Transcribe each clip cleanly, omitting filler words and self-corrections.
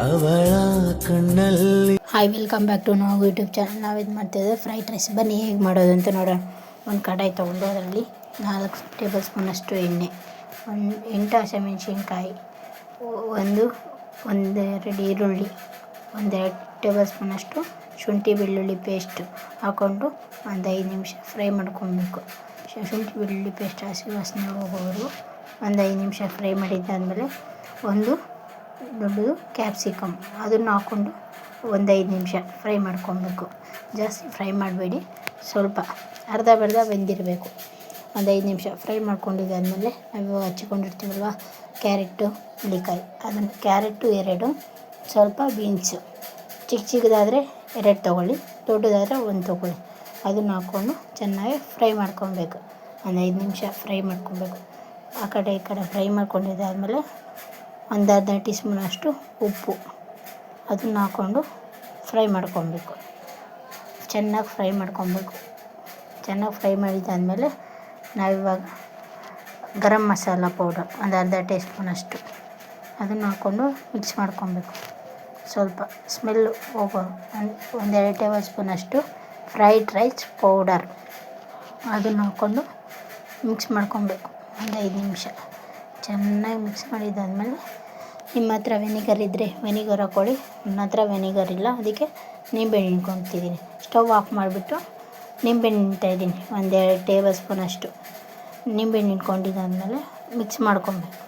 ಅವಳ ಕಣ್ಣಲ್ಲಿ. Hi, welcome back to ನಾವು ಯೂಟ್ಯೂಬ್ ಚಾನಲ್. ನಾವು ಇದು ಮಾಡ್ತಿದ್ದೆ ಫ್ರೈಡ್ ರೈಸ್. ಬನ್ನಿ ಹೇಗೆ ಮಾಡೋದು ಅಂತ ನೋಡೋಣ. ಒಂದು ಕಡಾಯಿ ತೊಗೊಂಡು ಅದರಲ್ಲಿ 4 ಟೇಬಲ್ ಸ್ಪೂನಷ್ಟು ಎಣ್ಣೆ, 8 ಹಸಿಮೆಣಸಿನ್ಕಾಯಿ, ಒಂದೆರಡು ಈರುಳ್ಳಿ, 1 ಟೇಬಲ್ ಸ್ಪೂನಷ್ಟು ಶುಂಠಿ ಬೆಳ್ಳುಳ್ಳಿ ಪೇಸ್ಟ್ ಹಾಕ್ಕೊಂಡು ಒಂದು 5 ನಿಮಿಷ ಫ್ರೈ ಮಾಡ್ಕೊಬೇಕು. ಶುಂಠಿ ಬೆಳ್ಳುಳ್ಳಿ ಪೇಸ್ಟ್ ಹಸಿ ವಾಸನೆ ಹೋಗೋರು ಒಂದು 5 ನಿಮಿಷ ಫ್ರೈ ಮಾಡಿದ್ದಾದಮೇಲೆ ಒಂದು ದೊಡ್ಡದು ಕ್ಯಾಪ್ಸಿಕಮ್ ಅದನ್ನು ಹಾಕ್ಕೊಂಡು ಒಂದು 5 ನಿಮಿಷ ಫ್ರೈ ಮಾಡ್ಕೊಬೇಕು. ಜಾಸ್ತಿ ಫ್ರೈ ಮಾಡಬೇಡಿ, ಸ್ವಲ್ಪ ಅರ್ಧ ಬೆಂದಿರಬೇಕು. ಒಂದು 5 ನಿಮಿಷ ಫ್ರೈ ಮಾಡ್ಕೊಂಡಿದ್ದಾದಮೇಲೆ ನಾವು ಹಚ್ಚಿಕೊಂಡಿರ್ತೀವಲ್ವ ಕ್ಯಾರೆಟು, ಹುಳಿಕಾಯಿ, ಅದನ್ನು ಕ್ಯಾರೆಟು 2, ಸ್ವಲ್ಪ ಬೀನ್ಸು ಚಿಕ್ಕದಾದರೆ 2 ತೊಗೊಳ್ಳಿ, ದೊಡ್ಡದಾದರೆ 1 ತೊಗೊಳ್ಳಿ. ಅದನ್ನು ಹಾಕ್ಕೊಂಡು ಚೆನ್ನಾಗಿ ಫ್ರೈ ಮಾಡ್ಕೊಬೇಕು. ಒಂದು 5 ನಿಮಿಷ ಫ್ರೈ ಮಾಡ್ಕೊಬೇಕು. ಆ ಕಡೆ ಈ ಕಡೆ ಫ್ರೈ ಮಾಡ್ಕೊಂಡಿದ್ದಾದಮೇಲೆ ಒಂದು ಅರ್ಧ ಟೀ ಸ್ಪೂನಷ್ಟು ಉಪ್ಪು ಅದನ್ನು ಹಾಕ್ಕೊಂಡು ಫ್ರೈ ಮಾಡ್ಕೊಬೇಕು. ಚೆನ್ನಾಗಿ ಫ್ರೈ ಮಾಡ್ಕೊಬೇಕು. ಚೆನ್ನಾಗಿ ಫ್ರೈ ಮಾಡಿದ್ದಾದಮೇಲೆ ನಾವಿವಾಗ ಗರಂ ಮಸಾಲ ಪೌಡರ್ ಒಂದು ಅರ್ಧ ಟೀ ಸ್ಪೂನಷ್ಟು ಅದನ್ನು ಹಾಕ್ಕೊಂಡು ಮಿಕ್ಸ್ ಮಾಡ್ಕೊಬೇಕು. ಸ್ವಲ್ಪ ಸ್ಮೆಲ್ಲು ಹೋಗೋ ಒಂದೆರಡು ಟೇಬಲ್ ಸ್ಪೂನಷ್ಟು ಫ್ರೈಡ್ ರೈಸ್ ಪೌಡರ್ ಅದನ್ನು ಹಾಕ್ಕೊಂಡು ಮಿಕ್ಸ್ ಮಾಡ್ಕೊಬೇಕು. ಒಂದು 5 ನಿಮಿಷ ಚೆನ್ನಾಗಿ ಮಿಕ್ಸ್ ಮಾಡಿದ್ದಾದಮೇಲೆ ನಿಮ್ಮ ಹತ್ರ ವೆನಿಗರ್ ಇದ್ದರೆ ವೆನಿಗರ್ ಹಾಕ್ಕೊಳ್ಳಿ. ನನ್ನ ಹತ್ರ ವೆನಿಗರ್ ಇಲ್ಲ, ಅದಕ್ಕೆ ನಿಂಬೆಹಣ್ಣು ಹಿಂಡ್ಕೊತಿದ್ದೀನಿ. ಸ್ಟವ್ ಆಫ್ ಮಾಡಿಬಿಟ್ಟು ನಿಂಬೆಹಣ್ಣು ಹಿಂಡ್ತಾಯಿದ್ದೀನಿ. 1-2 ಟೇಬಲ್ ಸ್ಪೂನಷ್ಟು ನಿಂಬೆಹಣ್ಣು ಹಿಂಡ್ಕೊಂಡಿದ್ದಾದಮೇಲೆ ಮಿಕ್ಸ್ ಮಾಡ್ಕೊಬೇಕು.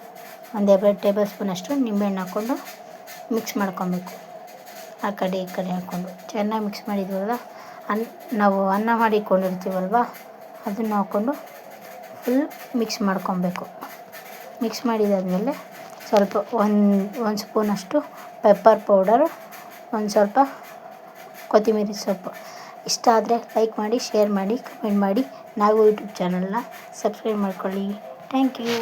1-2 ಟೇಬಲ್ ಸ್ಪೂನಷ್ಟು ನಿಂಬೆಹಣ್ಣು ಹಾಕ್ಕೊಂಡು ಮಿಕ್ಸ್ ಮಾಡ್ಕೊಬೇಕು. ಆ ಕಡೆ ಈ ಕಡೆ ಹಾಕ್ಕೊಂಡು ಚೆನ್ನಾಗಿ ಮಿಕ್ಸ್ ಮಾಡಿದ್ವಲ್ಲ, ನಾವು ಅನ್ನ ಮಾಡಿಕೊಂಡಿರ್ತೀವಲ್ವ ಅದನ್ನು ಹಾಕ್ಕೊಂಡು ಫುಲ್ ಮಿಕ್ಸ್ ಮಾಡ್ಕೊಬೇಕು. ಮಿಕ್ಸ್ ಮಾಡಿದಾದಮೇಲೆ ಸ್ವಲ್ಪ ಒಂದು ಸ್ಪೂನಷ್ಟು ಪೆಪ್ಪರ್ ಪೌಡರು, ಒಂದು ಸ್ವಲ್ಪ ಕೊತ್ತಂಬರಿ ಸೊಪ್ಪು. ಇಷ್ಟ ಆದರೆ ಲೈಕ್ ಮಾಡಿ, ಶೇರ್ ಮಾಡಿ, ಕಮೆಂಟ್ ಮಾಡಿ. ನಾವು ಯೂಟ್ಯೂಬ್ ಚಾನಲ್ನ ಸಬ್ಸ್ಕ್ರೈಬ್ ಮಾಡ್ಕೊಳ್ಳಿ. Thank you.